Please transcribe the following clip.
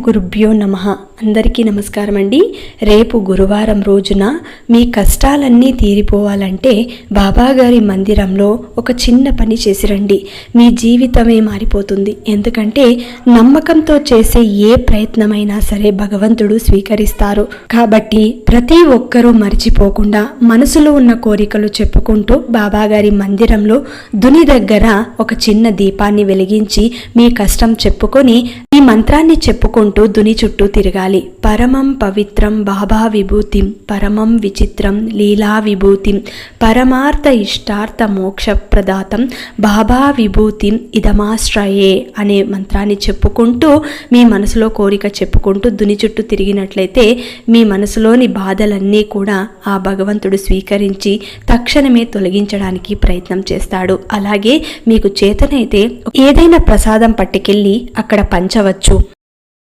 గురుభ్యో నమః. అందరికీ నమస్కారం అండి. రేపు గురువారం రోజున మీ కష్టాలన్నీ తీరిపోవాలంటే బాబాగారి మందిరంలో ఒక చిన్న పని చేసి రండి. మీ జీవితమే మారిపోతుంది. ఎందుకంటే నమ్మకంతో చేసే ఏ ప్రయత్నమైనా సరే భగవంతుడు స్వీకరిస్తారు. కాబట్టి ప్రతి ఒక్కరూ మర్చిపోకుండా మనసులో ఉన్న కోరికలు చెప్పుకుంటూ బాబాగారి మందిరంలో దుని దగ్గర ఒక చిన్న దీపాన్ని వెలిగించి మీ కష్టం చెప్పుకొని ఈ మంత్రాన్ని చెప్పుకుంటూ దుని చుట్టూ తిరగాలి. పరమం పవిత్రం బాబా విభూతిం, పరమం విచిత్రం లీలా విభూతిం, పరమార్థ ఇష్టార్థ మోక్ష ప్రదాతం బాబా విభూతిం ఇదమాశ్రయే అనే మంత్రాన్ని చెప్పుకుంటూ మీ మనసులో కోరిక చెప్పుకుంటూ దుని చుట్టూ తిరిగినట్లయితే మీ మనసులోని బాధలన్నీ కూడా ఆ భగవంతుడు స్వీకరించి తక్షణమే తొలగించడానికి ప్రయత్నం చేస్తాడు. అలాగే మీకు చేతనైతే ఏదైనా ప్రసాదం పట్టుకెళ్ళి అక్కడ పంచవచ్చు.